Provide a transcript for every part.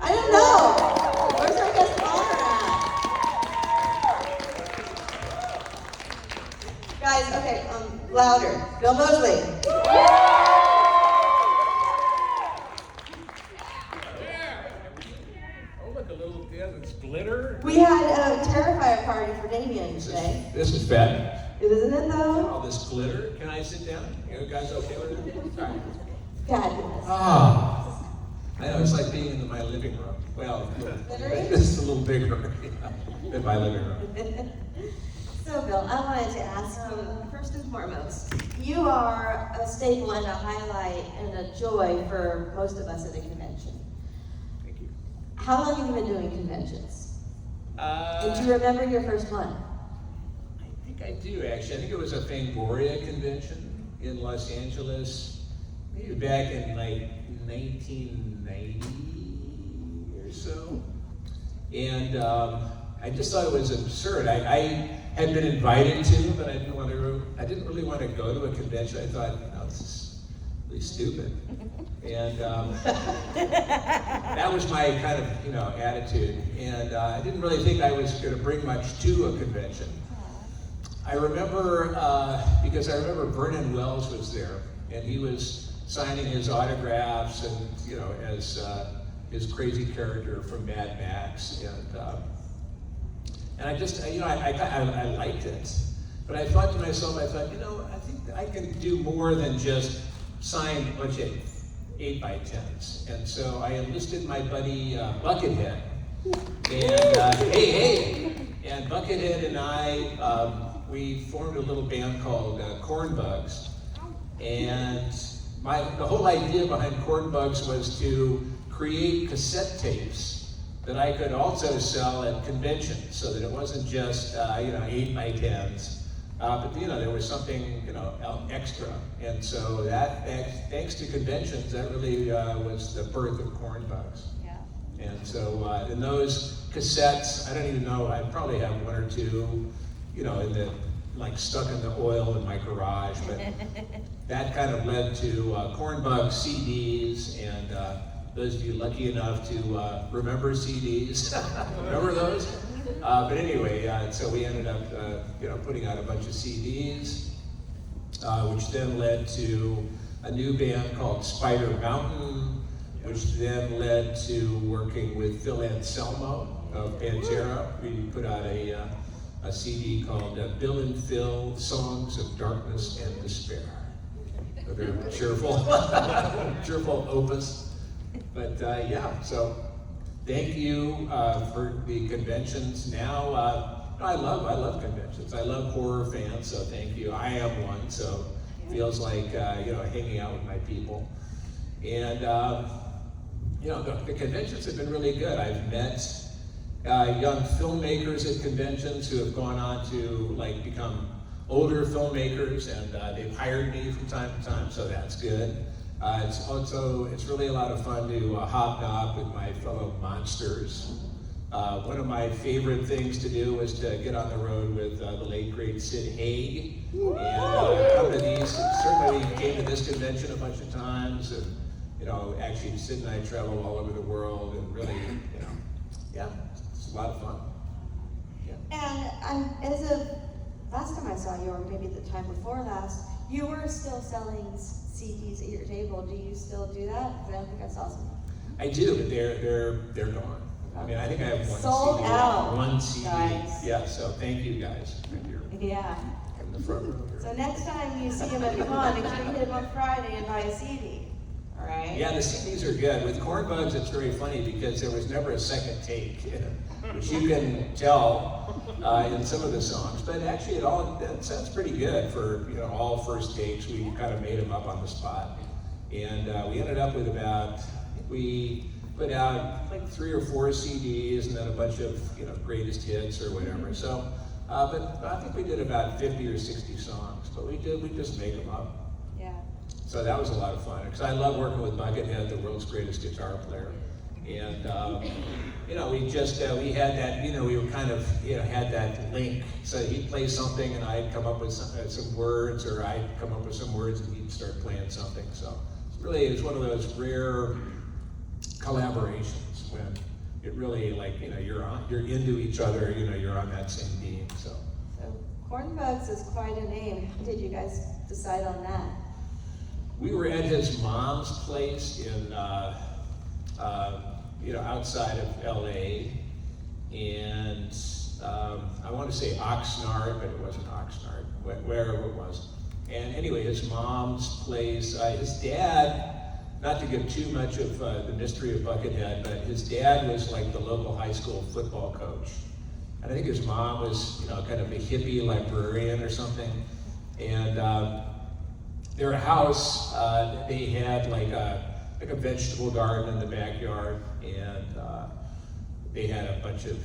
I don't know. Where's our guest of honor at? Guys, okay, louder. Bill Moseley. Oh, look, a little, yeah, it's glitter. We had a Terrifier party for Damien today. This is bad. Isn't it though? All this glitter. Can I sit down? You guys okay with it? All right. God goodness. Ah, I know, it's like being in my living room. Well, it's a little bigger than my living room. So Bill, I wanted to ask you, first and foremost, you are a staple and a highlight and a joy for most of us at a convention. Thank you. How long have you been doing conventions? And do you remember your first one? I think I do, actually. I think it was a Fangoria convention in Los Angeles, maybe back in like 1990 or so. And I just thought it was absurd. I had been invited to, but I didn't really want to go to a convention. I thought, this is really stupid. And that was my kind of, attitude. And I didn't really think I was going to bring much to a convention. I remember, because I remember Vernon Wells was there, and he was signing his autographs and, as his crazy character from Mad Max. And I just, I liked it. But I thought to myself, I think I can do more than just sign a bunch of 8x10s. And so I enlisted my buddy Buckethead. And and Buckethead and I, we formed a little band called Cornbugs. And the whole idea behind Cornbugs was to create cassette tapes that I could also sell at conventions, so that it wasn't just 8x10s, but there was something extra. And so that, thanks to conventions, that really was the birth of Cornbugs. Yeah. And so in those cassettes, I don't even know, I probably have one or two, stuck in the oil in my garage, but that kind of led to Cornbug CDs, and those of you lucky enough to remember CDs, remember those? But anyway, so we ended up, putting out a bunch of CDs, which then led to a new band called Spider Mountain, which then led to working with Phil Anselmo of Pantera. We put out a CD called Bill and Phil, Songs of Darkness and Despair. A very cheerful, cheerful opus. But so thank you for the conventions. Now, I love conventions. I love horror fans, so thank you. I am one, so it feels like, hanging out with my people. And, the conventions have been really good. I've met young filmmakers at conventions who have gone on to become older filmmakers, and they've hired me from time to time, so that's good. It's really a lot of fun to hobnob with my fellow monsters. One of my favorite things to do was to get on the road with the late great Sid Haig, and come to these. Certainly came to this convention a bunch of times, and actually Sid and I travel all over the world, and really, it's a lot of fun. Yeah. And as of last time I saw you, or maybe the time before last, you were still selling CDs at your table. Do you still do that? Because I don't think I saw some. I do, but they're gone. I mean, I think I have one Sold CD. out. One CD. Guys. Yeah. So thank you guys. Yeah. In the front row here. So next time you see him at the con, make sure you hit him on Friday and buy a CD. All right? Yeah, the CDs are good. With Cornbugs, it's very funny because there was never a second take, which you can tell in some of the songs. But actually, that sounds pretty good for all first takes. We kind of made them up on the spot, and we ended up with we put out 3 or 4 CDs and then a bunch of greatest hits or whatever. So, but I think we did about 50 or 60 songs. But we just made them up. Yeah. So that was a lot of fun, because I love working with Buckethead, the world's greatest guitar player. And, we had that, we were kind of, had that link. So he'd play something and I'd come up with some words, or I'd come up with some words and he'd start playing something. So it was one of those rare collaborations when it really, like, you're into each other, you're on that same team, so. So Corn Bugs is quite a name. How did you guys decide on that? We were at his mom's place in, outside of LA, and I want to say Oxnard, but it wasn't Oxnard, wherever it was. And anyway, his mom's place, his dad, not to give too much of the mystery of Buckethead, but his dad was like the local high school football coach. And I think his mom was, kind of a hippie librarian or something. And their house, they had like a vegetable garden in the backyard, and they had a bunch of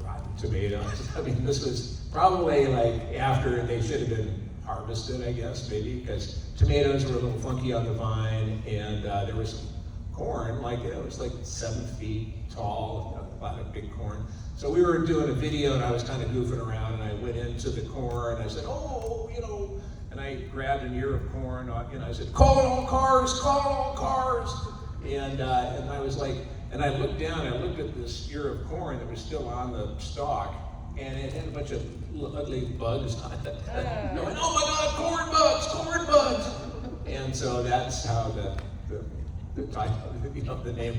rotten tomatoes. I mean, this was probably like after they should have been harvested, I guess, maybe, because tomatoes were a little funky on the vine, and there was some corn, like it was like 7 feet tall, a lot of big corn. So we were doing a video, and I was kind of goofing around, and I went into the corn, and I said, and I grabbed an ear of corn, I said, call it all cars, and I was like, and I looked down, and I looked at this ear of corn that was still on the stalk, and it had a bunch of ugly bugs on it. Going, oh my God, corn bugs! And so that's how the title, the name of the band.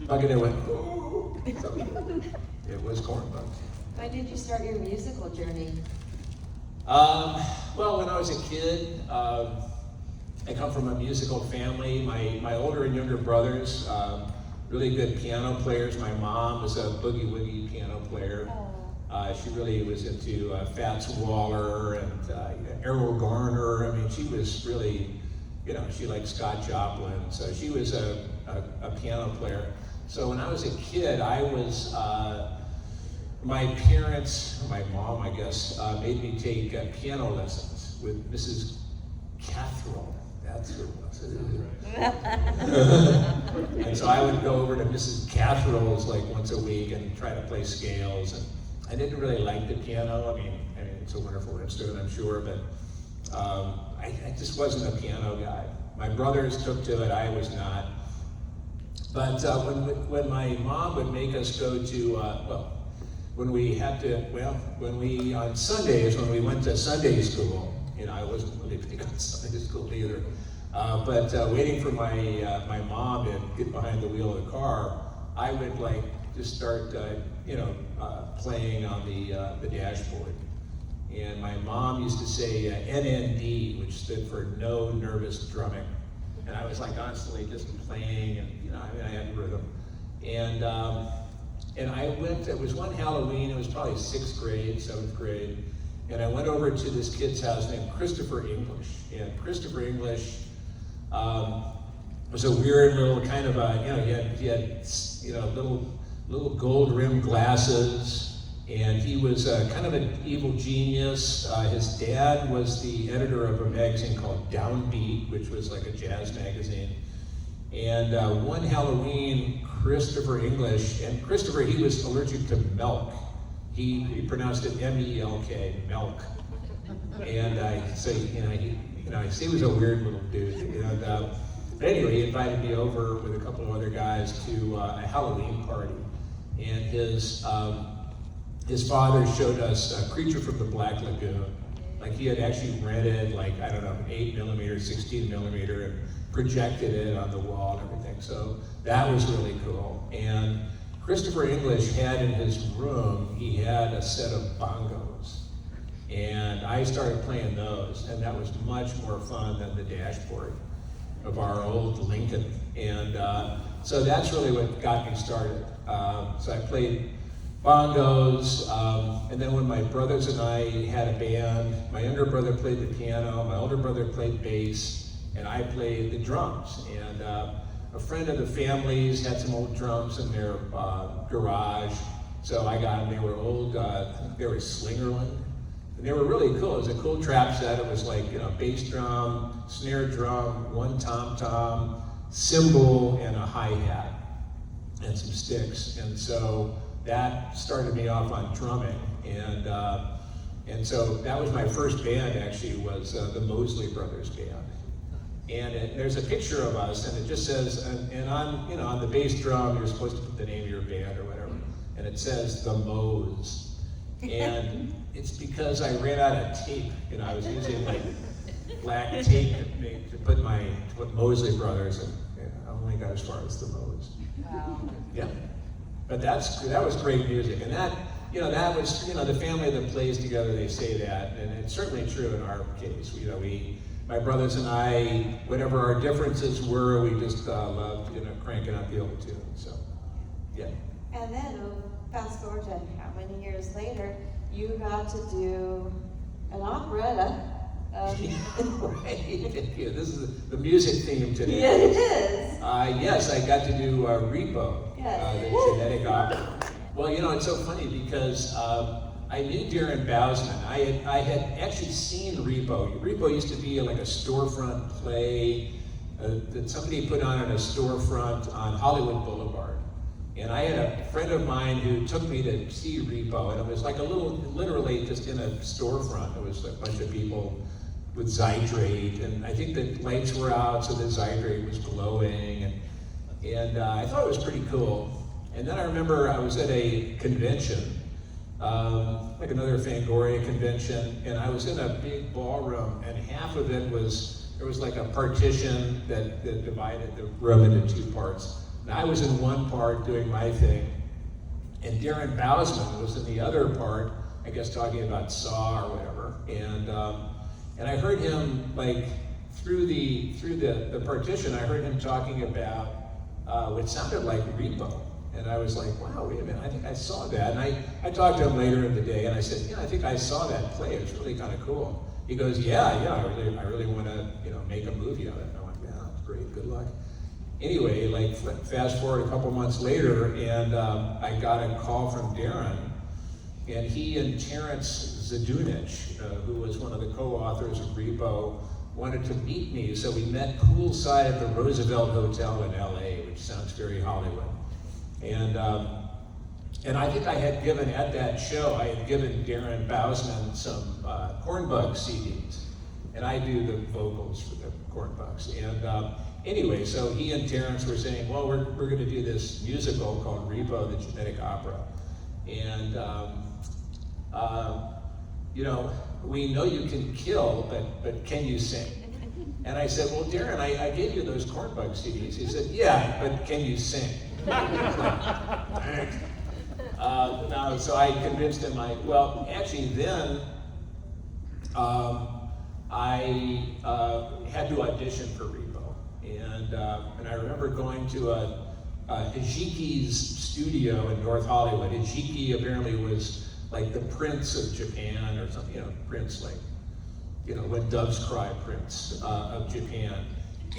Buckethead went, ooh. So it was Corn Bugs. Why did you start your musical journey? Well, when I was a kid, I come from a musical family. My older and younger brothers, really good piano players. My mom was a boogie-woogie piano player. She really was into Fats Waller and Errol Garner. I mean, she was really, she liked Scott Joplin. So she was a piano player. So when I was a kid, I was, my parents, my mom, I guess, made me take piano lessons with Mrs. Catherall. That's who it was. And so I would go over to Mrs. Catherall's like once a week and try to play scales. And I didn't really like the piano. I mean, it's a wonderful instrument, I'm sure, but I just wasn't a piano guy. My brothers took to it, I was not. But when my mom would make us go to, on Sundays, when we went to Sunday school, I wasn't really big on Sunday school either, but waiting for my mom to get behind the wheel of the car, I would just start, playing on the dashboard. And my mom used to say NND, which stood for no nervous drumming. And I was constantly just playing, and I had rhythm. And I went, it was one Halloween, it was probably 6th grade, 7th grade, and I went over to this kid's house named Christopher English. And Christopher English was a weird little kind of he had little gold rimmed glasses, and he was kind of an evil genius. His dad was the editor of a magazine called Downbeat, which was like a jazz magazine. And one Halloween, Christopher English, and Christopher, he was allergic to milk. He pronounced it M-E-L-K, milk. And he was a weird little dude. But anyway, he invited me over with a couple of other guys to a Halloween party. And his father showed us a Creature from the Black Lagoon. He had actually rented 8mm, 16mm, and projected it on the wall and everything. So that was really cool. And Christopher English had in his room, he had a set of bongos. And I started playing those, and that was much more fun than the dashboard of our old Lincoln. And so that's really what got me started. So I played bongos, and then when my brothers and I had a band, my younger brother played the piano, my older brother played bass, and I played the drums. And a friend of the family's had some old drums in their garage, so I got them. They were old, they were Slingerland, and they were really cool. It was a cool trap set. It was bass drum, snare drum, one tom-tom, cymbal, and a hi-hat, and some sticks. And so that started me off on drumming, and so that was my first band. Actually, was the Moseley Brothers band, And there's a picture of us, and it just says, and on the bass drum, you're supposed to put the name of your band or whatever, and it says the Moes. And it's because I ran out of tape. I was using like black tape to put Moseley Brothers, and I only got as far as the Moes. Wow. Yeah, but that was great music, and that was the family that plays together. They say that, and it's certainly true in our case. My brothers and I, whatever our differences were, we just loved cranking out the old tune. So, yeah. And then fast forward to how many years later, you got to do an operetta. Right. Yeah, this is the music theme today. Yeah, it is. Yes, I got to do Repo, Yes. the genetic opera. Well, it's so funny because I knew Darren Bousman. I had actually seen Repo. Repo used to be like a storefront play that somebody put on in a storefront on Hollywood Boulevard. And I had a friend of mine who took me to see Repo, and it was like literally just in a storefront. There was a bunch of people with Zydrate, and I think the lights were out, so the Zydrate was glowing, and I thought it was pretty cool. And then I remember I was at a convention, like another Fangoria convention, and I was in a big ballroom, and half of it there was like a partition that divided the room into two parts. And I was in one part doing my thing, and Darren Bousman was in the other part, I guess talking about Saw or whatever. And I heard him like through the partition, I heard him talking about what sounded like Repo. And I was like, wow, wait a minute, I think I saw that. And I talked to him later in the day, and I said, yeah, I think I saw that play. It's really kind of cool. He goes, yeah, I really want to, make a movie of it. And I went, yeah, that's great, good luck. Anyway, like fast forward a couple months later, and I got a call from Darren, and he and Terrence Zdunich, who was one of the co-authors of Repo, wanted to meet me. So we met poolside at the Roosevelt Hotel in LA, which sounds very Hollywood. And I think I had given, at that show, I had given Darren Bousman some Cornbug CDs, and I do the vocals for the Cornbugs. And anyway, so he and Terrence were saying, well, we're going to do this musical called Repo, the Genetic Opera. And, we know you can kill, but can you sing? And I said, well, Darren, I gave you those Cornbug CDs. He said, yeah, but can you sing? Thanks. No, so I convinced him, actually then, I had to audition for Repo. And I remember going to Hijiki's studio in North Hollywood. Hijiki apparently was like the Prince of Japan or something, Prince like, when doves cry, Prince of Japan.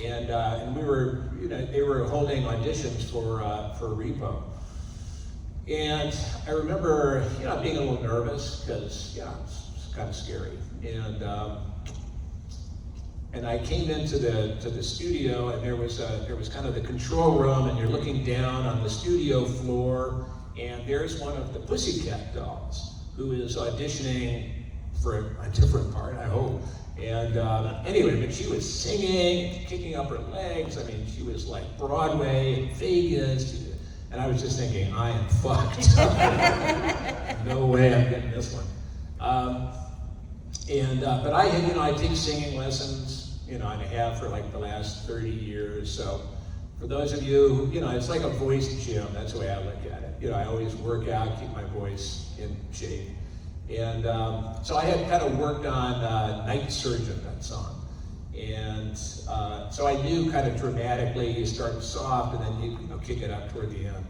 And we were, they were holding auditions for Repo. And I remember, being a little nervous because, it's kind of scary. And I came into the studio, and there was kind of the control room, and you're looking down on the studio floor, and there's one of the Pussycat Dolls who is auditioning for a different part, I hope. And anyway, but she was singing, kicking up her legs. I mean, she was like Broadway, Vegas, and I was just thinking, I am fucked. No way I'm getting this one. But I take singing lessons, and I have for like the last 30 years. So for those of you, it's like a voice gym. That's the way I look at it. I always work out, keep my voice in shape. And so I had kind of worked on Night Surgeon, that song. And so I knew kind of dramatically, you start soft and then you kick it up toward the end.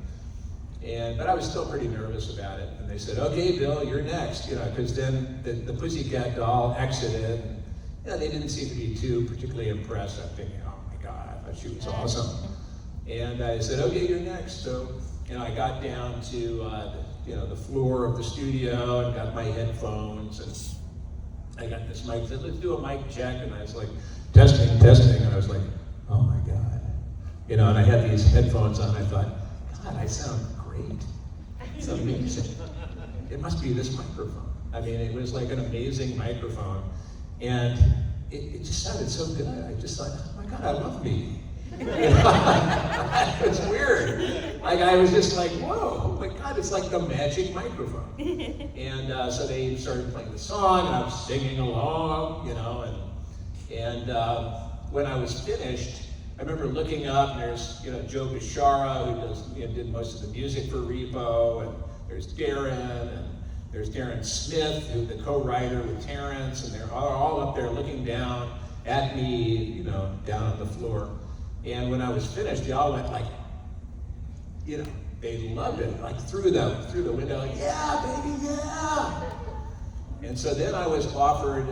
But I was still pretty nervous about it. And they said, okay, Bill, you're next, because then the Pussycat Doll exited. And, they didn't seem to be too particularly impressed. I'm thinking, oh my God, I thought she was awesome. And I said, okay, you're next. So, I got down to the floor of the studio and got my headphones, and I got this mic. Said, let's do a mic check. And I was like, testing, and I was like, oh my God, and I had these headphones on. I thought, God, I sound great. It's amazing. It must be this microphone. I mean, it was like an amazing microphone, and it just sounded so good. I just thought, oh my God, I love me. It's weird. Like I was just like, whoa, oh my God, it's like the magic microphone. And so they started playing the song, and I was singing along, and when I was finished, I remember looking up, and there's Joe Bishara, who does did most of the music for Repo, and there's Darren, and there's Darren Smith, who's the co-writer with Terrence, and they're all up there looking down at me, down on the floor. And when I was finished, they all went like, they loved it, like through the window, like, yeah, baby, yeah. And so then I was offered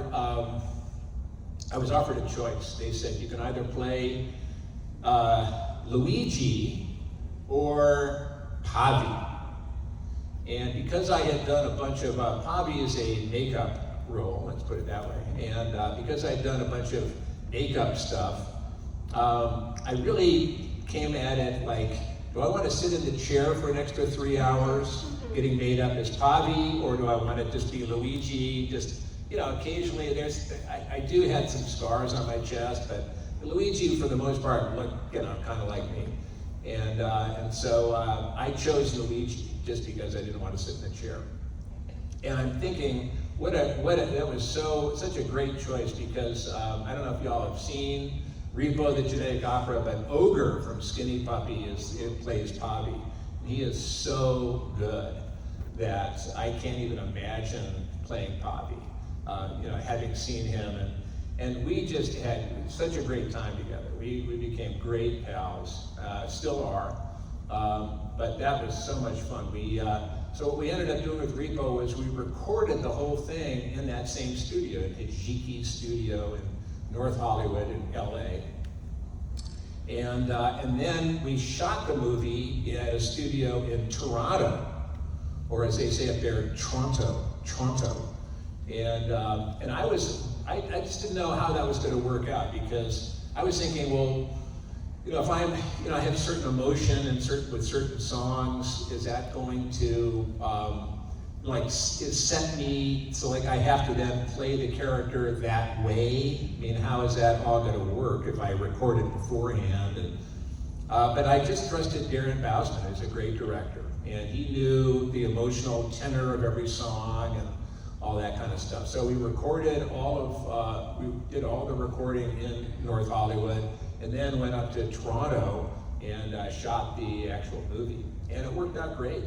a choice. They said you can either play Luigi or Pavi. And because I had done a bunch of, Pavi is a makeup role, let's put it that way. And because I'd done a bunch of makeup stuff, I really came at it like, do I want to sit in the chair for an extra 3 hours getting made up as Pavi, or do I want to just be Luigi? Just, occasionally I do have some scars on my chest, but Luigi for the most part looked, kind of like me. And so I chose Luigi just because I didn't want to sit in the chair. And I'm thinking, that was such a great choice, because I don't know if y'all have seen Repo the Genetic Opera, but Ogre from Skinny Puppy plays Pavi. He is so good that I can't even imagine playing Pavi. Having seen him, and we just had such a great time together. We became great pals, still are. But that was so much fun. So what we ended up doing with Repo was we recorded the whole thing in that same studio, in Hijiki's studio in North Hollywood in LA. And then we shot the movie at a studio in Toronto, or as they say up there, Toronto. And I just didn't know how that was going to work out, because I was thinking, well, if I have certain emotion and with certain songs, is that going to set me so like I have to then play the character that way? I mean, how is that all going to work if I record it beforehand? But I just trusted Darren Bousman, who's a great director, and he knew the emotional tenor of every song and all that kind of stuff. So we recorded we did all the recording in North Hollywood, and then went up to Toronto and shot the actual movie. And it worked out great.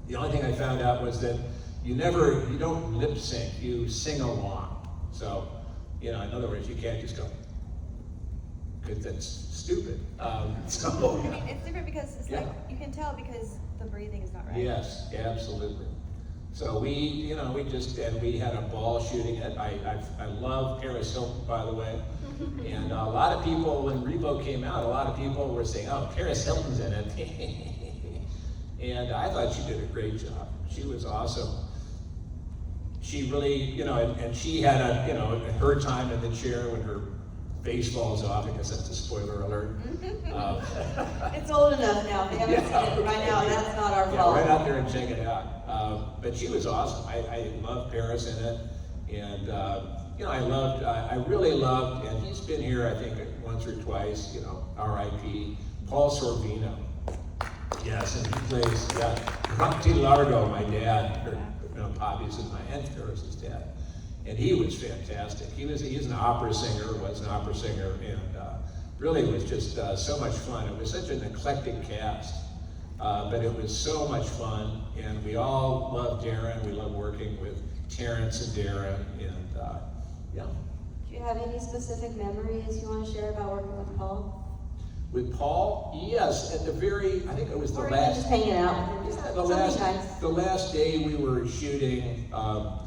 The only thing I found out was that you don't lip sync, you sing along. So, in other words, you can't just go, because that's stupid. It's different because it's like, you can tell because the breathing is not right. Yes, absolutely. So we had a ball shooting it. I love Paris Hilton, by the way. And a lot of people, when Repo came out, a lot of people were saying, oh, Paris Hilton's in it. And I thought she did a great job. She was awesome. She really, and she had her time in the chair when her face falls off. I guess that's a spoiler alert. It's old enough now. If you haven't seen it by now, that's not our fault. Right out there and check it out. But she was awesome. I loved Paris in it. And, I really loved, and he's been here, I think, once or twice, R.I.P., Paul Sorvino. Yes, and he plays, Monty Largo, my dad, Pavi's and my Aunt Paris's dad. And he was fantastic. He's an opera singer, and really was just so much fun. It was such an eclectic cast, but it was so much fun, and we all loved Darren. We loved working with Terrence and Darren, and yeah. Do you have any specific memories you want to share about working with Paul? With Paul, yes, I think it was the or last. Just hanging out. The last day we were shooting. I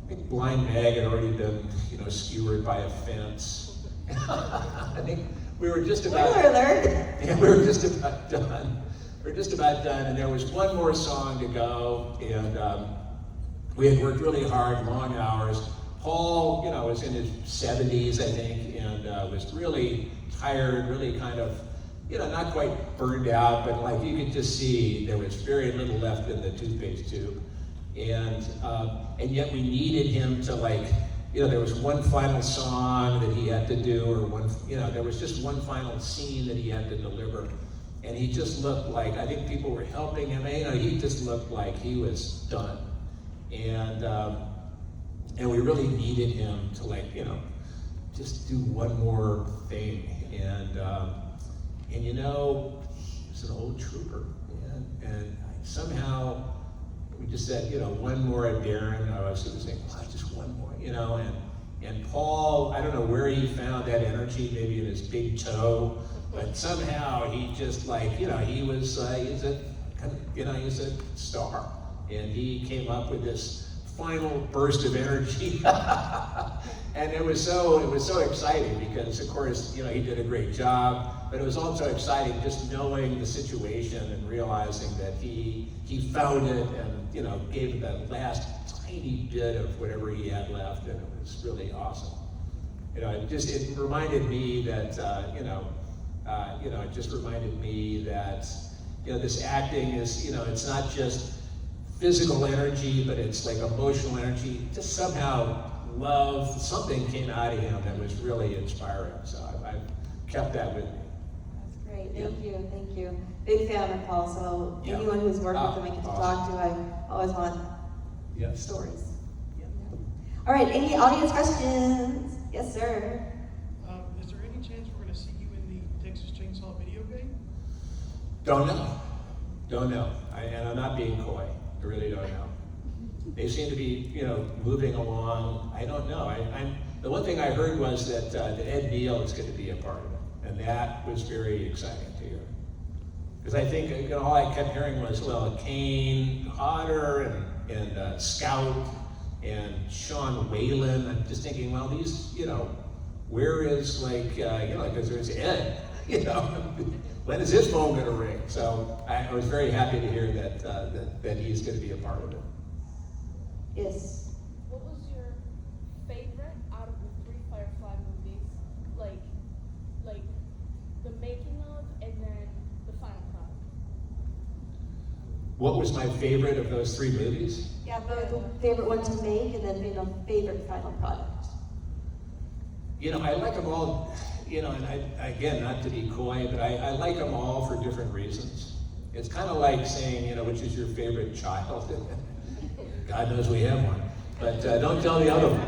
think Blind Mag had already been, skewered by a fence. I think we were just about. Spoiler alert. Yeah, we were just about done. And there was one more song to go, and we had worked really hard, long hours. Paul, was in his 70s, I think, and was really tired, really kind of, not quite burned out, but like you could just see there was very little left in the toothpaste tube. And yet we needed him to there was one final song that he had to do, or there was just one final scene that he had to deliver. And he just looked like, I think people were helping him, he just looked like he was done. And we really needed him to just do one more thing. And he was an old trooper, and somehow we just said, one more at Darren. I was saying, just one more, and Paul, I don't know where he found that energy, maybe in his big toe, but somehow he just he's a star, and he came up with this final burst of energy. And it was so exciting because, of course, he did a great job, but it was also exciting just knowing the situation and realizing that he found it and, gave it that last tiny bit of whatever he had left, and it was really awesome. It reminded me that, it just reminded me that, this acting is, it's not just physical energy, but it's like emotional energy. Just somehow love, something came out of him that was really inspiring. So I've kept that with me. That's great. Thank you. Big fan of Paul. So anyone who's worked with him I get to talk to, I always want stories. Yeah. All right. Any audience questions? Yes, sir. Is there any chance we're going to see you in the Texas Chainsaw video game? Don't know. And I'm not being coy. I really don't know. They seem to be, moving along. I don't know. The one thing I heard was that Ed Neal is going to be a part of it, and that was very exciting to hear. Because I think all I kept hearing was, Kane Hodder and Scout and Sean Whalen. I'm just thinking, these, where is because there's Ed, when is his phone going to ring? So I was very happy to hear that he's going to be a part of it. Yes. What was your favorite out of the 3 Firefly movies? Like the making of and then the final product? What was my favorite of those 3 movies? Yeah, the favorite one to make, and then favorite final product. I like them all, and again, not to be coy, but I like them all for different reasons. It's kind of like saying, which is your favorite child? God knows we have one. But don't tell the other one.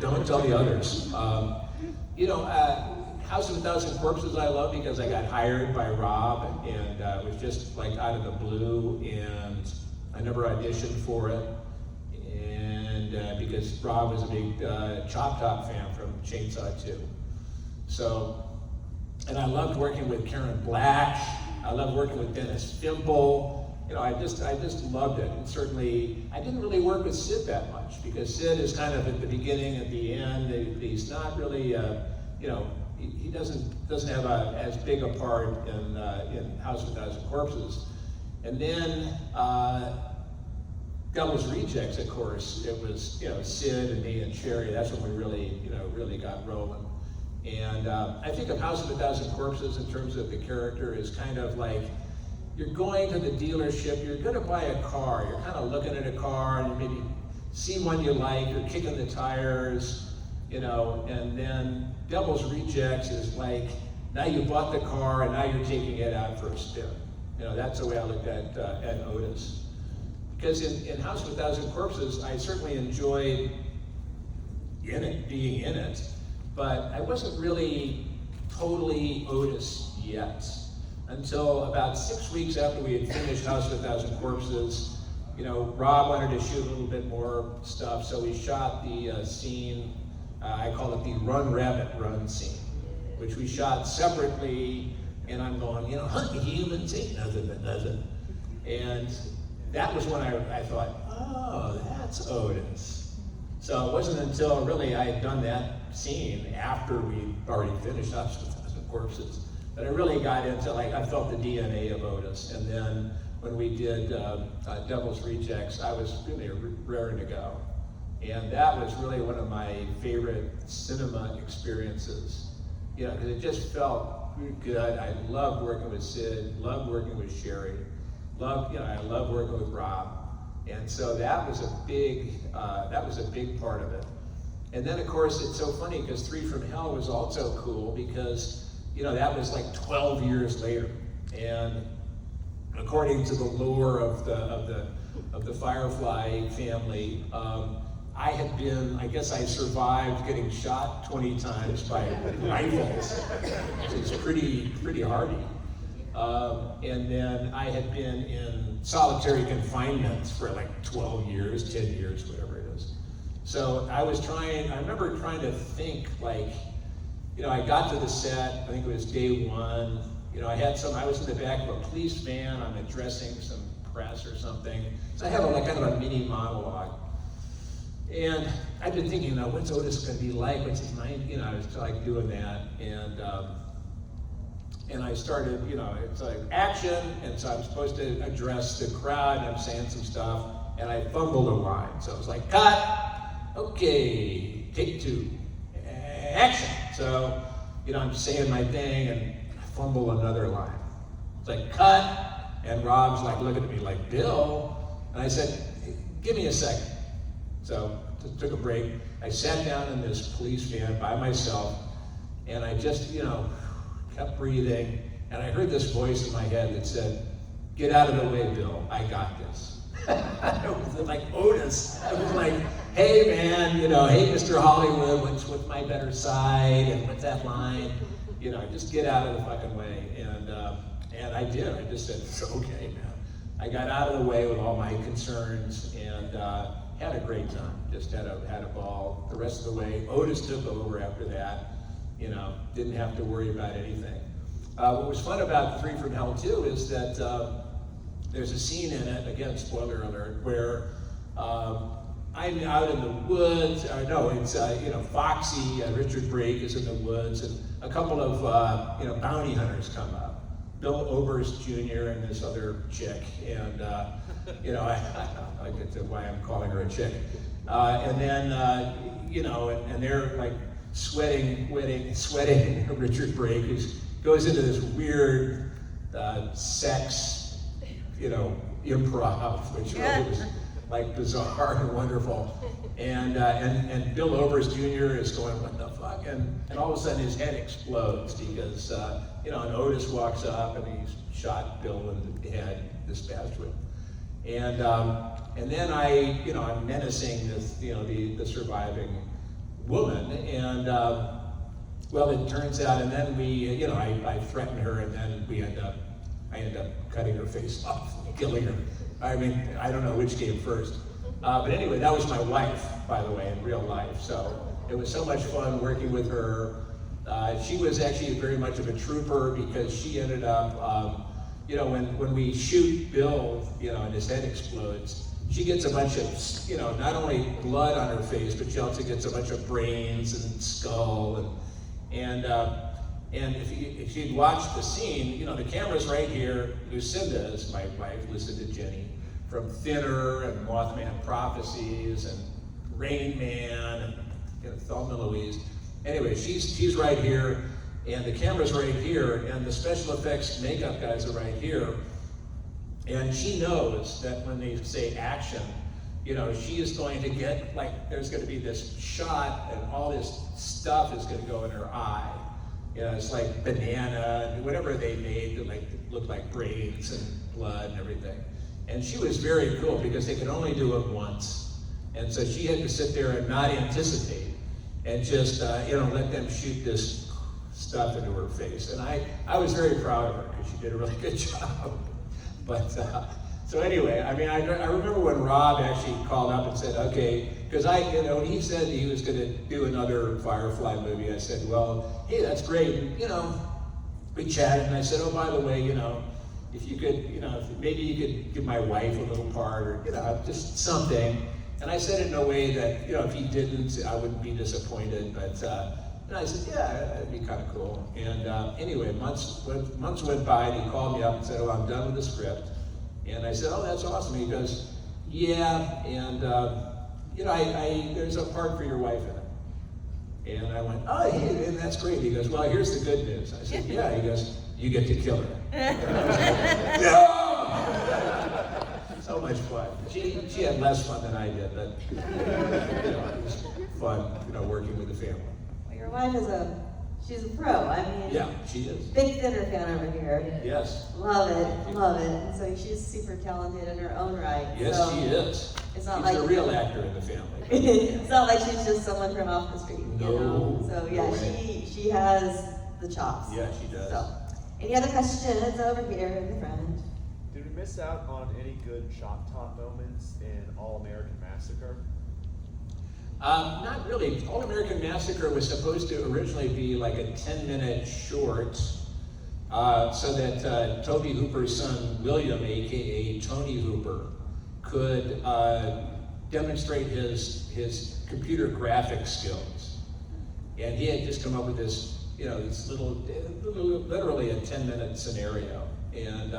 Don't tell the others. House of a Thousand Corpses I love because I got hired by Rob, and it was just out of the blue, and I never auditioned for it. And because Rob was a big Chop Top fan from Chainsaw 2. So, and I loved working with Karen Black. I loved working with Dennis Fimple. I just loved it. And certainly, I didn't really work with Sid that much because Sid is kind of at the beginning, at the end. He's not really, he doesn't have as big a part in House of a Thousand Corpses. And then Devil's Rejects, of course, it was Sid and me and Sherry. That's when we really got rolling. And I think of House of a Thousand Corpses in terms of the character is kind of like, you're going to the dealership, you're going to buy a car, you're kind of looking at a car and maybe see one you like, you're kicking the tires, and then Devil's Rejects is like, now you bought the car and now you're taking it out for a spin. That's the way I looked at Otis. Because in House of a Thousand Corpses, I certainly enjoyed being in it, but I wasn't really totally Otis yet. Until about 6 weeks after we had finished House of a Thousand Corpses, Rob wanted to shoot a little bit more stuff, so we shot the scene, I call it the Run Rabbit Run scene, which we shot separately, and I'm going, hunting humans ain't nothing but nothing. And that was when I thought, oh, that's Otis. So it wasn't until really I had done that scene after we already finished House of a Thousand Corpses that I really got into, I felt the DNA of Otis. And then when we did Devil's Rejects, I was really raring to go. And that was really one of my favorite cinema experiences. Because it just felt good. I loved working with Sid, loved working with Sherry, I loved working with Rob. And so that was a big part of it. And then, of course, it's so funny because 3 from Hell was also cool because, you know, that was like 12 years later. And according to the lore of the Firefly family, I had been, I guess I survived getting shot 20 times by rifles, which is pretty hardy. And then I had been in solitary confinement for like 12 years, 10 years, whatever it is. So I remember trying to think like, you know, I got to the set, I think it was day 1, you know, I was in the back of a police van, I'm addressing some press or something. So I had like kind of a mini monologue. And I've been thinking, now, what's Otis going to be like? What's his mind? You know, I was like doing that, and I started, you know, it's like action, and so I'm supposed to address the crowd, and I'm saying some stuff, and I fumbled a line. So I was like, cut, okay, take 2, action. So, you know, I'm saying my thing, and I fumble another line. It's like, cut, and Rob's like looking at me like, Bill, and I said, give me a second. So took a break. I sat down in this police van by myself, and I just, you know, kept breathing, and I heard this voice in my head that said, get out of the way, Bill, I got this. It was like Otis. It was like, hey man, you know, hey Mr. Hollywood, what's my better side, and what's that line? You know, just get out of the fucking way. And I did. I just said, okay, man. I got out of the way with all my concerns, and had a great time. Just had a ball the rest of the way. Otis took over after that. You know, didn't have to worry about anything. What was fun about 3 from Hell 2 is that there's a scene in it, again, spoiler alert, where I'm out in the woods. It's you know, Foxy, Richard Brake is in the woods, and a couple of you know, bounty hunters come up. Bill Oberst Jr. and this other chick, and you know, I get to why I'm calling her a chick. And then you know, and they're like sweating Richard Brake, who goes into this weird sex, you know, improv, which really was like bizarre and wonderful. And Bill Oberst Jr. is going, what the fuck? And all of a sudden his head explodes because, you know, and Otis walks up and he's shot Bill in the head this past week. And then I'm menacing this, you know, the surviving woman. And well, it turns out, and then I threaten her, and then I end up cutting her face off, killing her. I mean, I don't know which came first. But anyway, that was my wife, by the way, in real life. So it was so much fun working with her. She was actually very much of a trooper because she ended up, you know, when we shoot Bill, you know, and his head explodes, she gets a bunch of, you know, not only blood on her face, but she also gets a bunch of brains and skull. And if you'd watched the scene, you know, the camera's right here. Lucinda is my wife, Lucinda Jenny, from Thinner and Mothman Prophecies and Rain Man and, you know, Thelma and Louise. Anyway, she's right here, and the camera's right here, and the special effects makeup guys are right here. And she knows that when they say action, you know, she is going to get, like, there's going to be this shot, and all this stuff is going to go in her eye. You know, it's like banana, and whatever they made that like looked like brains and blood and everything. And she was very cool because they could only do it once. And so she had to sit there and not anticipate and just, you know, let them shoot this stuff into her face. And I was very proud of her because she did a really good job. But, so anyway, I mean, I remember when Rob actually called up and said, okay, because when he said he was going to do another Firefly movie, I said, well, hey, that's great. And, you know, we chatted, and I said, oh, by the way, you know, if you could, you know, maybe you could give my wife a little part, or, you know, just something. And I said it in a way that, you know, if he didn't, I wouldn't be disappointed. But, and I said, yeah, that'd be kind of cool. And anyway, months went by, and he called me up and said, oh, I'm done with the script. And I said, oh, that's awesome. He goes, yeah, and, you know, there's a part for your wife in it. And I went, oh, and that's great. He goes, well, here's the good news. I said, yeah. He goes, you get to kill her. And I was like, no! So So much fun. She had less fun than I did, but it was fun, working with the family. Well, your wife is she's a pro. I mean, Yeah, she is. big theater fan over here. Yes. Love it, love it. And so she's super talented in her own right. Yes, so she is. It's not She's like a real actor in the family. it's not like she's just someone from off the street. No, So no yeah, way. she has the chops. Yeah, she does. So, any other questions over here in the front? Did we miss out on any good Chop Top moments in All American Massacre? Not really. All American Massacre was supposed to originally be like a 10-minute short, so that Toby Hooper's son, William, aka Tony Hooper, could demonstrate his computer graphic skills. And he had just come up with this, this little literally a 10-minute scenario. And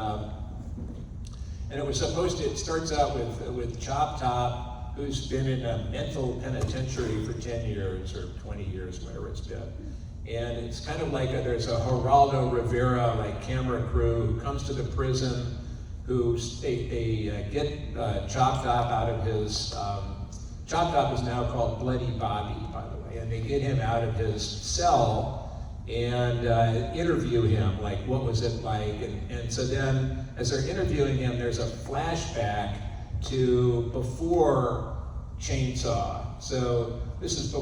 it was supposed to, it starts out with Chop Top, who's been in a mental penitentiary for 10 years or 20 years, whatever it's been. And it's kind of like there's a Geraldo Rivera like camera crew who comes to the prison, who they get Chop Top out of his, Chop Top is now called Bloody Bobby, by the way, and they get him out of his cell and interview him, like what was it like, and so then as they're interviewing him, there's a flashback to before Chainsaw. So this is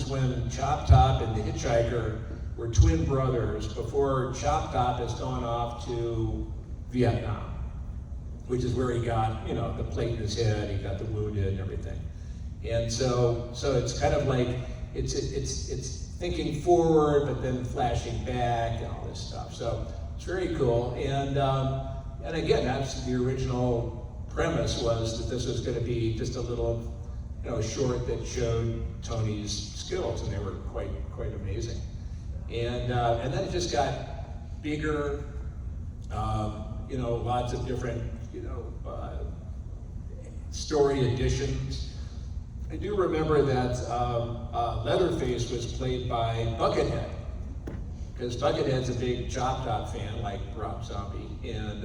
when Chop Top and the Hitchhiker were twin brothers before Chop Top has gone off to Vietnam, which is where he got, the plate in his head, he got the wounded and everything. And so it's kind of like, it's thinking forward, but then flashing back and all this stuff. So it's very cool. And again, that's the original premise, was that this was going to be just a little, short that showed Tony's skills, and they were quite amazing. And then it just got bigger, lots of different, story additions. I do remember that Leatherface was played by Buckethead, because Buckethead's a big Chop Top fan, like Rob Zombie, and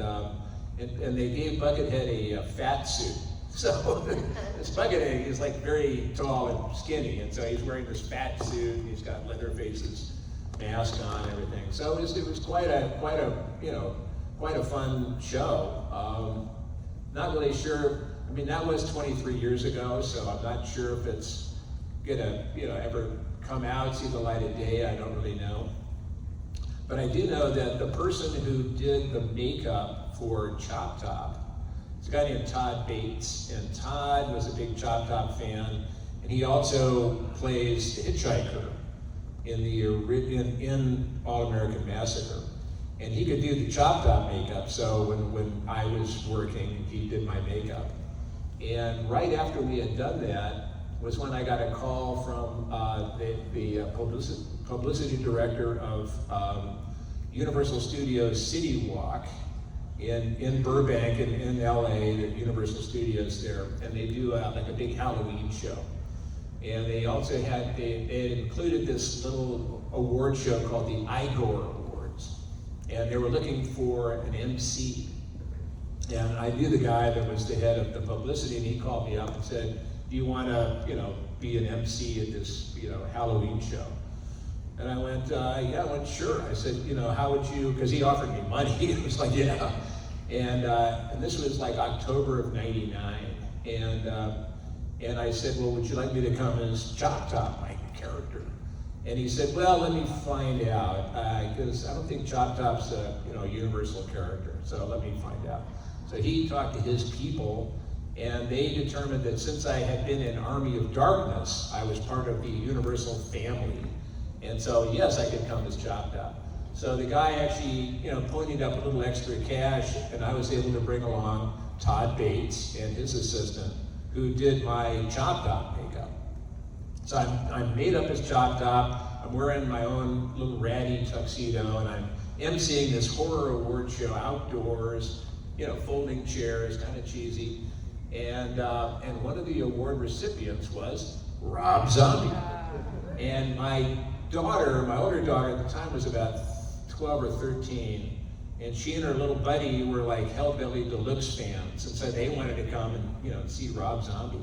they gave Buckethead a fat suit. So this Buckethead is like very tall and skinny, and so he's wearing this fat suit, and he's got Leatherface's mask on and everything. So it was quite a fun show. Not really sure. I mean, that was 23 years ago, so I'm not sure if it's gonna, ever come out, see the light of day. I don't really know. But I do know that the person who did the makeup for Chop Top, it's a guy named Todd Bates, and Todd was a big Chop Top fan, and he also plays the Hitchhiker in All American Massacre. And he could do the Chop Top makeup, so when I was working, he did my makeup. And right after we had done that was when I got a call from the publicity director of Universal Studios City Walk in Burbank and in LA, the Universal Studios there, and they do like a big Halloween show. And they also had included this little award show called the Igor Awards, and they were looking for an MC. And I knew the guy that was the head of the publicity, and he called me up and said, "Do you want to, be an MC at this, Halloween show?" And I went, "Yeah." I went, "Sure." I said, "How would you?" Because he offered me money. It was like, "Yeah." And this was like October of '99, and I said, "Well, would you like me to come as Chop Top, my character?" And he said, "Well, let me find out, because I don't think Chop Top's a universal character. So let me find out." So he talked to his people, and they determined that since I had been in Army of Darkness, I was part of the Universal family. And so, yes, I could come as Chop Top. So the guy actually, ponied up a little extra cash, and I was able to bring along Todd Bates and his assistant, who did my Chop Top makeup. So I'm made up as Chop Top. I'm wearing my own little ratty tuxedo, and I'm emceeing this horror award show outdoors, folding chairs, kind of cheesy. And one of the award recipients was Rob Zombie. And my older daughter at the time was about 12 or 13, And she and her little buddy were like Hellbilly Deluxe fans, and so they wanted to come and see Rob Zombie.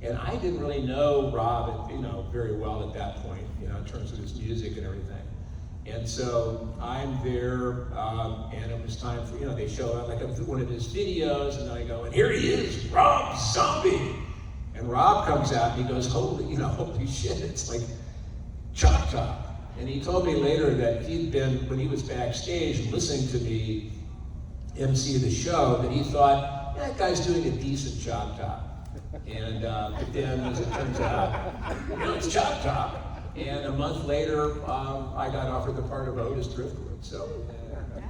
And I didn't really know Rob, very well at that point, in terms of his music and everything. And so I'm there, and it was time for, they show up like one of his videos, and then I go, and here he is, Rob Zombie. And Rob comes out and he goes, holy shit, it's like Chop Top. And he told me later that he'd been, when he was backstage listening to me MC the show, that he thought, that guy's doing a decent Chop Top. And but then, as it turns out, it's Chop Top. And a month later, I got offered the part of Otis Driftwood. So,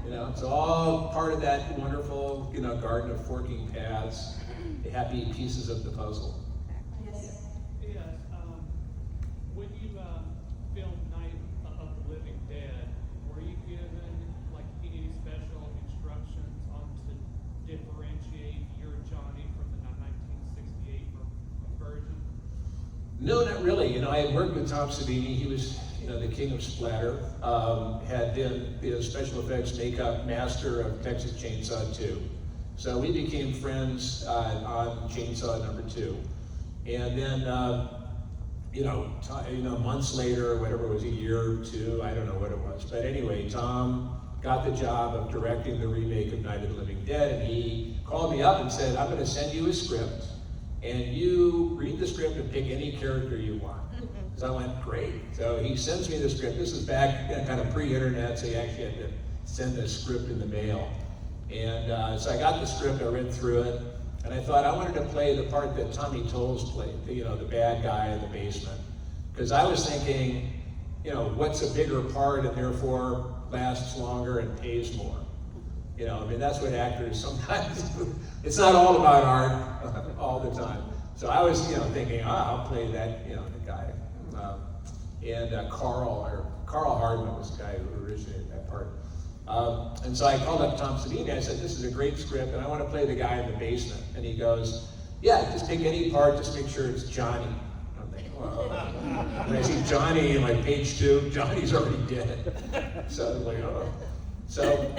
it's all part of that wonderful, garden of forking paths, the happy pieces of the puzzle. Yes. Yes, when you filmed Night of the Living Dead, were you given like any special instructions on to differentiate your Johnny from the 1968 version? No, not really. I had worked with Tom Savini. He was, the king of splatter. Had been the special effects makeup master of Texas Chainsaw 2. So we became friends on Chainsaw number 2. And then, months later, whatever it was, a year or two, I don't know what it was. But anyway, Tom got the job of directing the remake of Night of the Living Dead, and he called me up and said, I'm going to send you a script, and you read the script and pick any character you want. So I went, great. So he sends me the script. This is back kind of pre-internet, so you actually had to send the script in the mail. And so I got the script, I read through it, and I thought I wanted to play the part that Tommy Tolles played, the bad guy in the basement. Because I was thinking, what's a bigger part and therefore lasts longer and pays more? That's what actors sometimes do. It's not all about art all the time. So I was, thinking, I'll play that, the guy. Carl Hardman was the guy who originated that part. And so I called up Tom Savini. I said, this is a great script, and I want to play the guy in the basement. And he goes, yeah, just pick any part, just make sure it's Johnny. I'm thinking, well, when I see Johnny in like page 2, Johnny's already dead. So I was like, oh. So,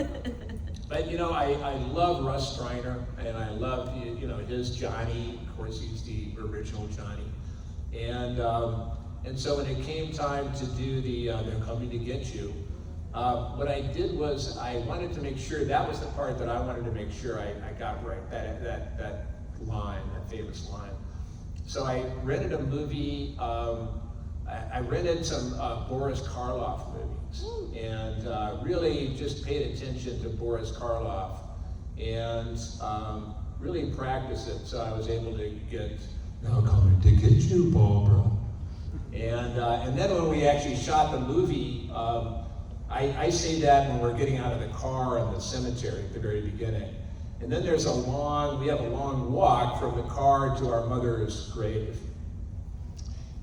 but I love Russ Streiner, and I love his Johnny. Of course, he's the original Johnny. And so when it came time to do They're Coming to Get You, what I did was I wanted to make sure that was the part that I wanted to make sure I got right, that line, that famous line. So I rented a movie, I rented some Boris Karloff movies, and really just paid attention to Boris Karloff, and really practiced it, so I was able to get Now Coming to Get You, Barbara. And then when we actually shot the movie, I say that when we're getting out of the car in the cemetery at the very beginning. And then we have a long walk from the car to our mother's grave.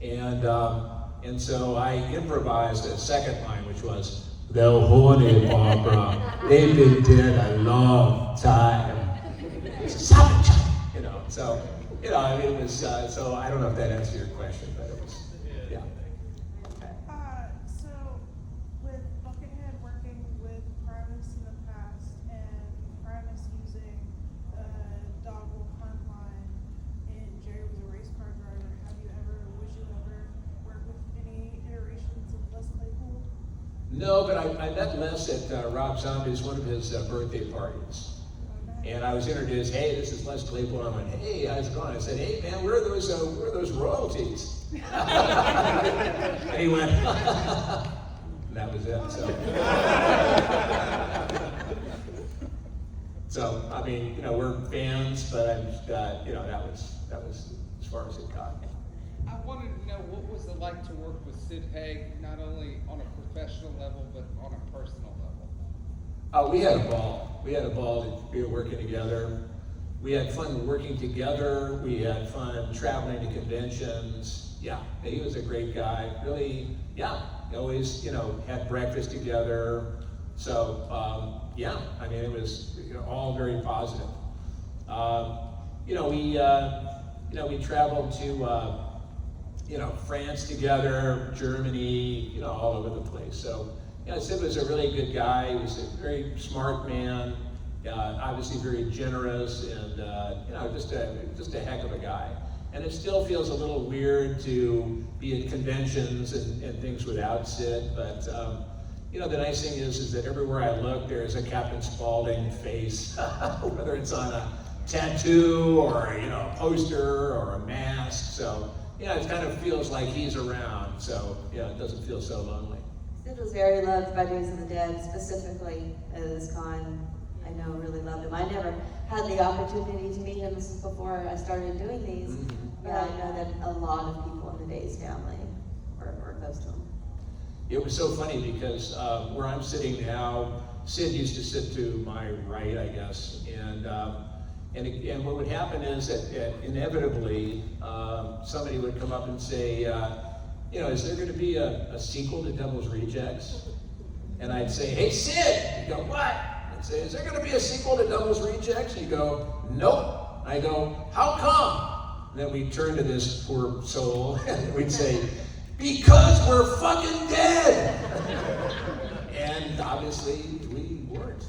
And so I improvised a second line, which was, they're horny, Barbara. They've been dead a long time. Summertime. So, it was, so I don't know if that answers your question, but it was, yeah. So, with Buckethead working with Primus in the past, and Primus using the dog wolf hunt line, and Jerry was a race car driver, would you ever work with any iterations of Les Claypool? No, but I met Les at Rob Zombie's, one of his birthday parties. And I was introduced, hey, this is Les Claypool. I went, hey, how's it going? I said, hey, man, where are those royalties? And he went, and that was it. So I mean, we're fans, but I'm just, that was as far as it got. I wanted to know, what was it like to work with Sid Haig, not only on a professional level, but on a personal level? We had a ball. We had a ball that we were working together. We had fun working together. We had fun traveling to conventions. Yeah, he was a great guy. Really, yeah, always, had breakfast together. So, yeah, I mean, it was all very positive. We traveled to, France together, Germany, all over the place. So Sid was a really good guy. He was a very smart man, obviously very generous, and just a heck of a guy. And it still feels a little weird to be at conventions and things without Sid, but the nice thing is that everywhere I look, there's a Captain Spaulding face, whether it's on a tattoo or a poster or a mask. So it kind of feels like he's around. So it doesn't feel so lonely. Sid was very loved by Days of the Dead, specifically at this con. I know really loved him. I never had the opportunity to meet him since before I started doing these, but I know that a lot of people in the Days family were close to him. It was so funny because where I'm sitting now, Sid used to sit to my right, I guess, and what would happen is that inevitably somebody would come up and say, is there going to be a sequel to Devil's Rejects? And I'd say, hey Sid, he'd go, what? I'd say, is there going to be a sequel to Devil's Rejects? He'd go, nope. I go, how come? And then we'd turn to this poor soul and we'd say, because we're fucking dead. And obviously we weren't.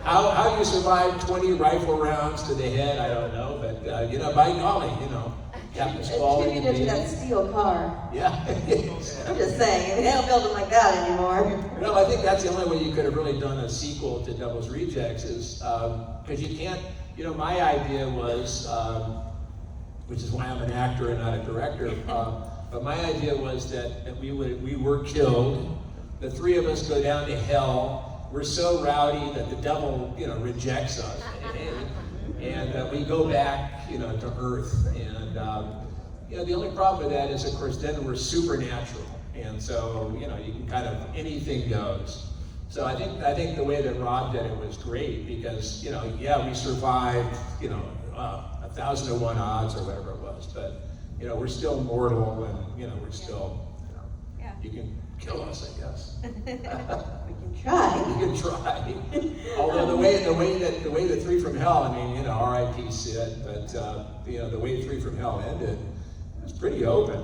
How you survived 20 rifle rounds to the head, I don't know, but by golly, Captain Spaulding. Attributed to that steel car. Yeah. I'm just saying, they don't build them like that anymore. Well, I think that's the only way you could have really done a sequel to Devil's Rejects is because you can't. My idea was, which is why I'm an actor and not a director. But my idea was that we were killed. The three of us go down to hell. We're so rowdy that the devil, rejects us, and we go back, to Earth. And the only problem with that is, of course, then we're supernatural, and so you can kind of anything goes. So I think the way that Rob did it was great because we survived 1,000-to-1 odds or whatever it was, but we're still mortal and we're still you can kill us, I guess. We can try. You can try. Although the way the Three from Hell, R.I.P. Sid, but the way Three from Hell ended, it was pretty open.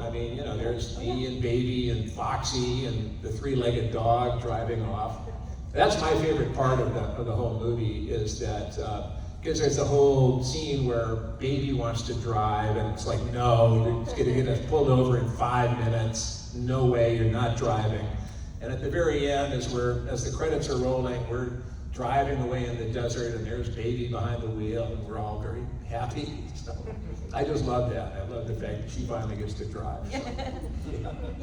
There's me and Baby and Foxy and the three-legged dog driving off. That's my favorite part of the whole movie is that because there's the whole scene where Baby wants to drive and it's like, no, you're just gonna get us pulled over in 5 minutes. No way, you're not driving. And at the very end, as the credits are rolling, we're driving away in the desert and there's Baby behind the wheel and we're all very happy. So I just love that. I love the fact that she finally gets to drive. So,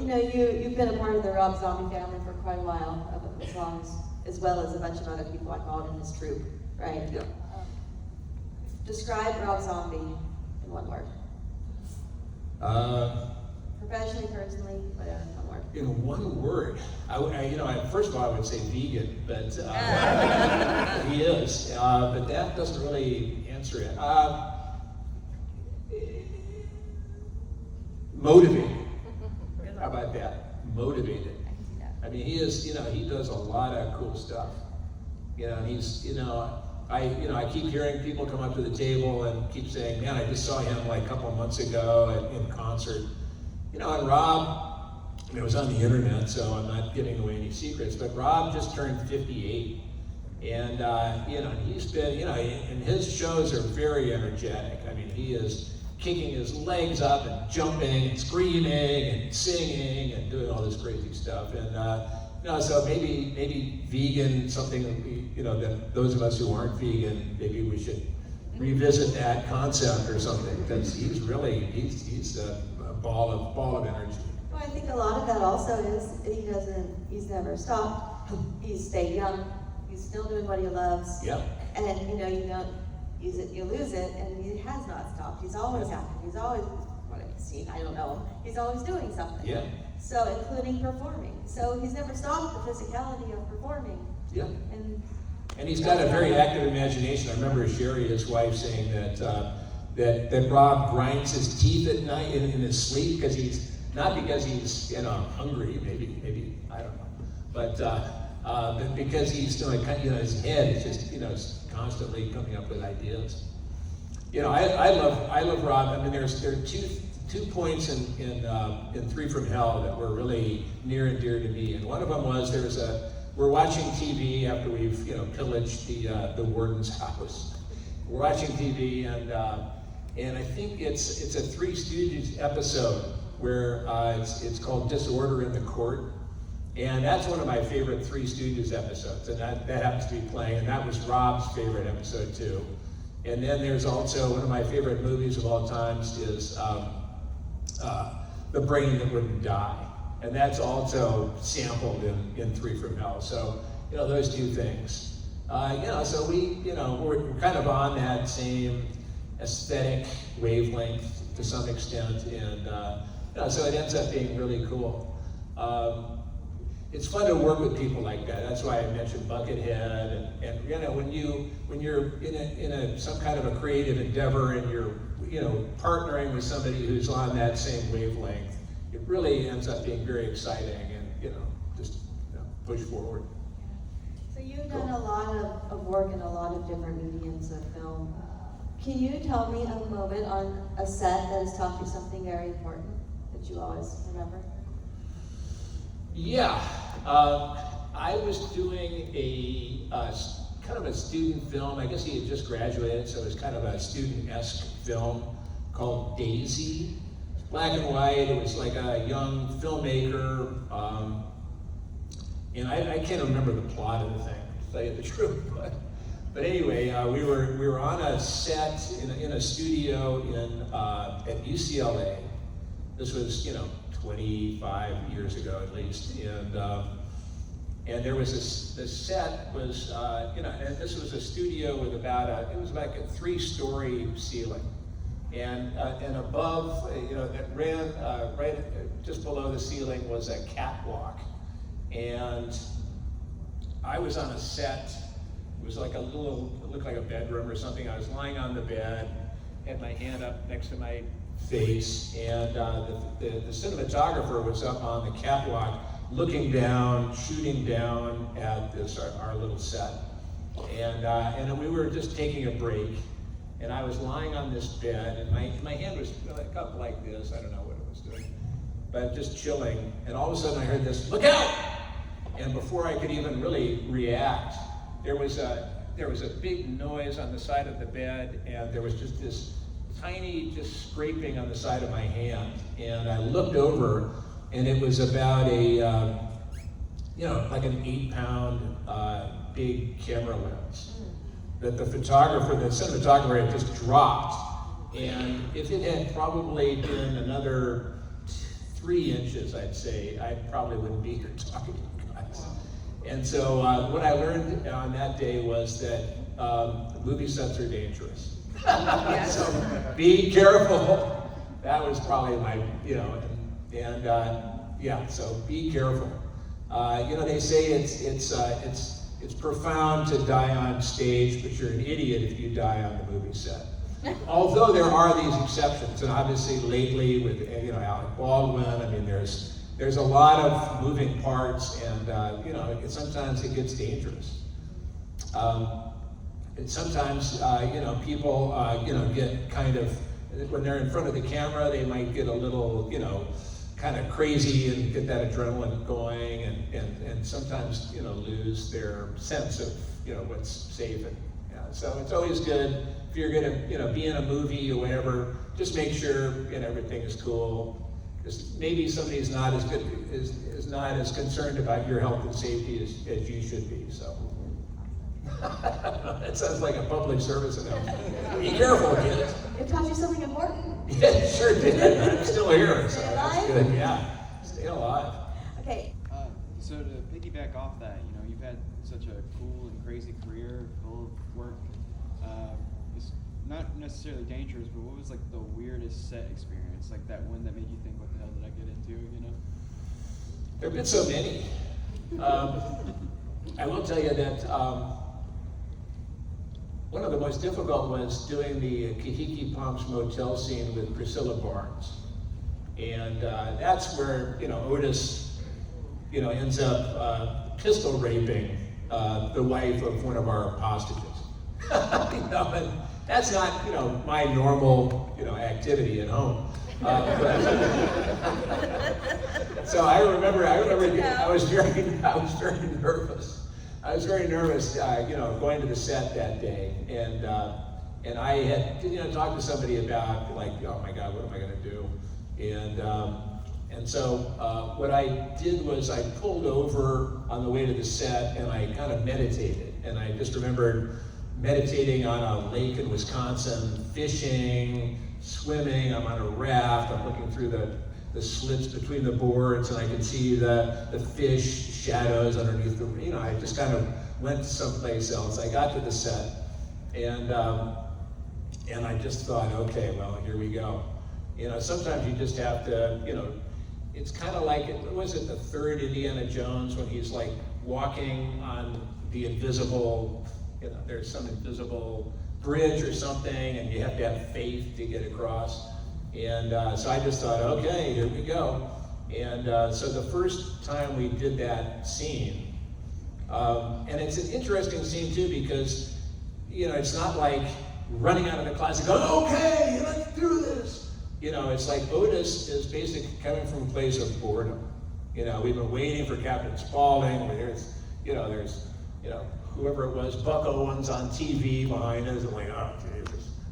yeah. You've been a part of the Rob Zombie family for quite a while, as well as a bunch of other people involved in this troupe, right? Yeah. Describe Rob Zombie in one word. Professionally, personally, whatever, one word. In one word, first of all, I would say vegan, but he is. But that doesn't really answer it. Motivated. How about that? Motivated. I can see that. He is. He does a lot of cool stuff. He's. I keep hearing people come up to the table and keep saying, "Man, I just saw him like a couple of months ago in concert." And Rob, it was on the internet, so I'm not giving away any secrets, but Rob just turned 58. And, he's been, and his shows are very energetic. He is kicking his legs up and jumping and screaming and singing and doing all this crazy stuff. And, so maybe vegan, something that those of us who aren't vegan, maybe we should revisit that concept or something, because he's a ball of energy. Well, I think a lot of that also is he's never stopped. He's stayed young. He's still doing what he loves. Yeah. And you don't use it, you lose it, and he has not stopped. He's always active. He's always, what I've seen, I don't know. He's always doing something. Yeah. So, including performing. So he's never stopped the physicality of performing. Yeah. And he's got a very active imagination. I remember Sherry, his wife, saying that Rob grinds his teeth at night in his sleep because he's hungry, maybe I don't know, but because he's doing his head is just is constantly coming up with ideas. I love Rob. There are 2 points in Three from Hell that were really near and dear to me. And one of them was we're watching TV after we've pillaged the warden's house. We're watching TV and I think it's a Three Stooges episode where it's called Disorder in the Court. And that's one of my favorite Three Stooges episodes, and that happens to be playing, and that was Rob's favorite episode too. And then there's also one of my favorite movies of all times is The Brain That Wouldn't Die, and that's also sampled in Three from Hell. So those two things. So we're kind of on that same aesthetic wavelength to some extent, and so it ends up being really cool. It's fun to work with people like that. That's why I mentioned Buckethead, and when you're in some kind of a creative endeavor and you're partnering with somebody who's on that same wavelength, it really ends up being very exciting and just push forward. So you've done a lot of work in a lot of different mediums of film. Can you tell me a moment on a set that has taught you something very important that you always remember? Yeah, I was doing a kind of a student film. I guess he had just graduated, so it was kind of a student-esque film called Daisy. It's black and white. It was like a young filmmaker, and I can't remember the plot of the thing, to tell you the truth. But anyway, we were on a set in a studio at UCLA. This was 25 years ago at least, and there was the set was and this was a studio with it was like a 3-story ceiling, and above that ran right just below the ceiling was a catwalk, and I was on a set. It was like it looked like a bedroom or something. I was lying on the bed, had my hand up next to my face, and the cinematographer was up on the catwalk looking down, shooting down at our little set, and we were just taking a break, and I was lying on this bed, and my hand was up like this. I don't know what it was doing, but just chilling, and all of a sudden I heard this, "Look out!" And before I could even really react, there was a big noise on the side of the bed, and there was just this tiny just scraping on the side of my hand, and I looked over, and it was about like an 8-pound big camera lens that the cinematographer had just dropped, and if it had probably been another 3 inches, I'd say, I probably wouldn't be here talking to you guys. And so what I learned on that day was that movie sets are dangerous. So be careful. That was probably my, so be careful. They say it's profound to die on stage, but you're an idiot if you die on the movie set. Although there are these exceptions, and obviously lately with Alec Baldwin, I mean there's a lot of moving parts, and sometimes it gets dangerous. And sometimes, people, get kind of, when they're in front of the camera, they might get a little, kind of crazy and get that adrenaline going, and sometimes, lose their sense of, what's safe. And so it's always good if you're going to, be in a movie or whatever, just make sure, everything is cool. Because maybe somebody's not is not as concerned about your health and safety as you should be. So. That sounds like a public service announcement. Be careful, kids. It taught you something important. Yeah, it sure did. I'm still here, so Stay that's alive? good. Yeah, stay alive. Okay. So to piggyback off that, you've had such a cool and crazy career full of work. It's not necessarily dangerous, but what was like the weirdest set experience? Like that one that made you think, what the hell did I get into, There have been so many. I will tell you that one of the most difficult was doing the Kahiki Palms Motel scene with Priscilla Barnes. And that's where, Otis, ends up pistol raping the wife of one of our hostages. And that's not, my normal, activity at home. So I remember, I was very nervous. I was very nervous, going to the set that day, and I had, talked to somebody about like, oh my God, what am I going to do? And so what I did was I pulled over on the way to the set, and I kind of meditated, and I just remembered meditating on a lake in Wisconsin, fishing, swimming. I'm on a raft. I'm looking through the slits between the boards, and I can see the fish shadows underneath the, I just kind of went someplace else. I got to the set, and I just thought, okay, well, here we go. Sometimes you just have to, it's kind of like, was it the third Indiana Jones when he's like walking on the invisible, there's some invisible bridge or something, and you have to have faith to get across. And so I just thought, okay, here we go. And so the first time we did that scene, and it's an interesting scene too, because, it's not like running out of the class and going, okay, let's do this. It's like Otis is basically coming from a place of boredom. We've been waiting for Captain Spaulding. There's whoever it was, Buck Owens on TV behind us. I'm like, oh, geez,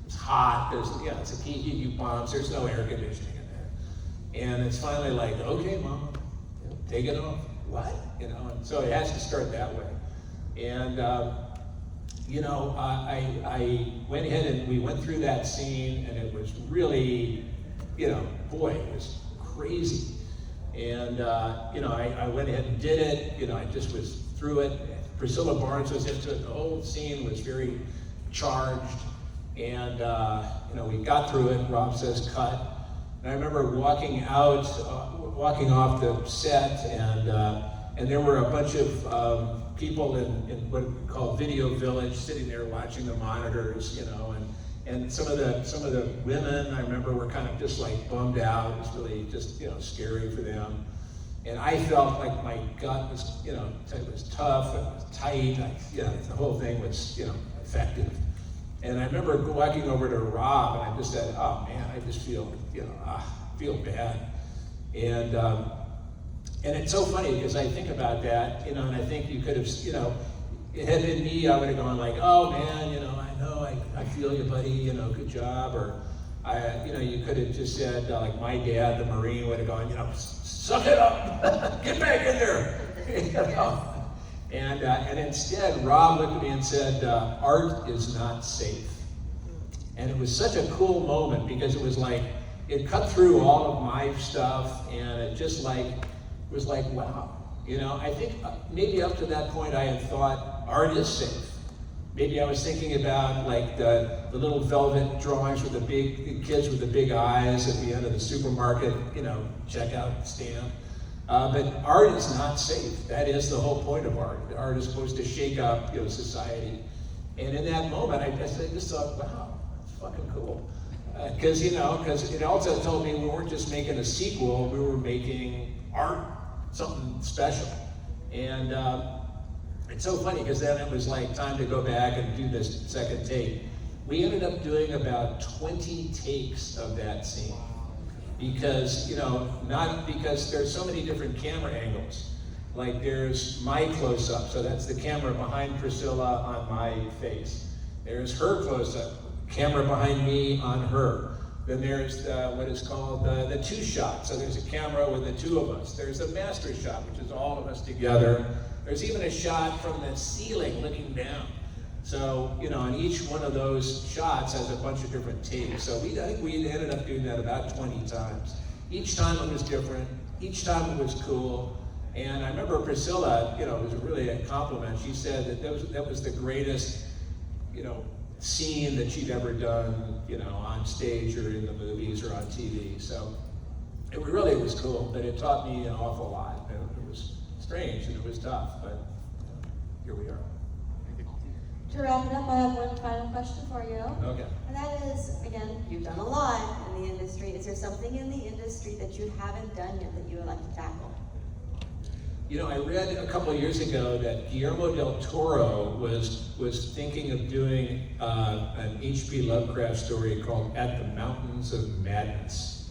it's hot. It's a heat bombs. There's no air conditioning in there. And it's finally like, okay, Mom, take it off. What? And so it has to start that way. And, I went ahead and we went through that scene, and it was really, boy, it was crazy. And, I went ahead and did it. I just was through it. Priscilla Barnes was into it. The whole scene was very charged. And, we got through it. Rob says cut. And I remember walking off the set, and there were a bunch of people in what we call Video Village sitting there watching the monitors, and some of the women I remember were kind of just like bummed out. It was really just scary for them. And I felt like my gut was it was tough, it was tight. The whole thing was effective. And I remember walking over to Rob, and I just said, oh man, I just feel feel bad. And it's so funny because I think about that, and I think you could have, it had been me, I would have gone like, oh man, I know, I feel you, buddy, good job. Or you could have just said, like my dad, the Marine, would have gone, suck it up, get back in there. And instead, Rob looked at me and said, art is not safe. And it was such a cool moment because it was like, it cut through all of my stuff, and it just was like, wow. I think maybe up to that point I had thought art is safe. Maybe I was thinking about like the little velvet drawings with the kids with the big eyes at the end of the supermarket, checkout stand. But art is not safe. That is the whole point of art. Art is supposed to shake up, society. And in that moment, I just thought, wow, that's fucking cool. Because it also told me we weren't just making a sequel, we were making art, something special. And it's so funny because then it was like time to go back and do this second take. We ended up doing about 20 takes of that scene. Because, not because there's so many different camera angles. Like there's my close-up, so that's the camera behind Priscilla on my face. There's her close-up, camera behind me on her. Then there's what is called the two shot. So there's a camera with the two of us. There's a master shot, which is all of us together. There's even a shot from the ceiling looking down. So, and each one of those shots has a bunch of different takes. So I think we ended up doing that about 20 times. Each time it was different. Each time it was cool. And I remember Priscilla, it was really a compliment. She said that was the greatest, scene that she'd ever done, on stage or in the movies or on TV. So it really was cool, but it taught me an awful lot. It was strange and it was tough, but here we are. To wrap it up, I have one final question for you. Okay. And that is, again, you've done a lot in the industry. Is there something in the industry that you haven't done yet that you would like to tackle? I read a couple of years ago that Guillermo del Toro was thinking of doing an H.P. Lovecraft story called At the Mountains of Madness.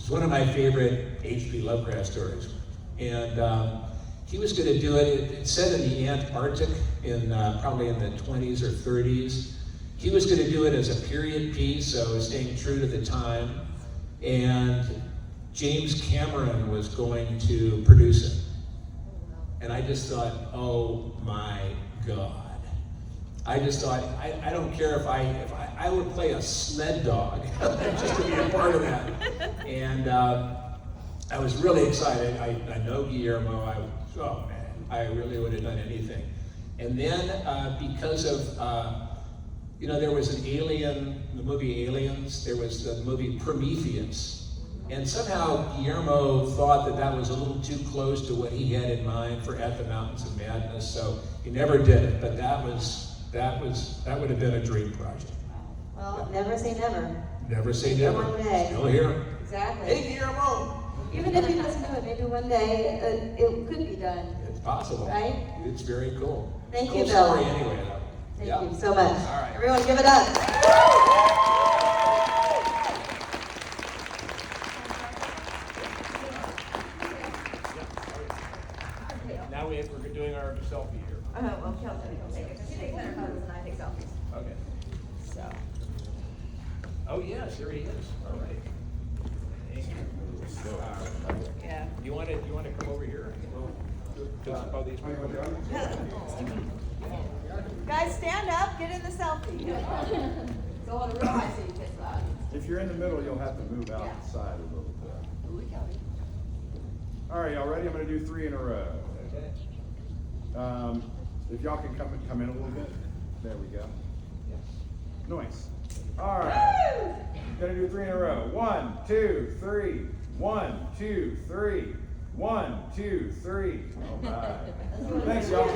It's one of my favorite H.P. Lovecraft stories. And he was going to do it, it's set in the Antarctic in probably in the 20s or 30s. He was going to do it as a period piece, so staying true to the time. And James Cameron was going to produce it. And I just thought, oh my God. I just thought, I don't care if I would play a sled dog just to be a part of that. And I was really excited. I know Guillermo. Oh man, I really would have done anything. And then because of, there was an Alien, the movie Aliens, there was the movie Prometheus. And somehow Guillermo thought that was a little too close to what he had in mind for At the Mountains of Madness, so he never did it. But that would have been a dream project. Well, never say never. Never say Maybe never. one day. Still here. Exactly. Hey, Guillermo. Even if he doesn't do it, maybe one day it could be done. It's possible. Right? It's very cool. Thank cool you, Bill. story anyway, though. Thank Yeah. you so much. All right. Everyone give it up. Now we're doing our selfie here. Well, Kelton will take it, because she takes better photos than I take selfies. Okay. So. Oh, yes, here he is. All right. Thank you. Yeah. You want to come over here? Do some of these people. Guys, stand up, get in the selfie. Go on a real high so you kiss that. If you're in the middle, you'll have to move outside a little bit. All right, y'all ready? I'm gonna do 3 in a row. Okay. If y'all can come in a little bit. There we go. Nice. All right. Gonna do 3 in a row. 1, 2, 3. 1, 2, 3. 1, 2, 3. All right. Thanks, y'all.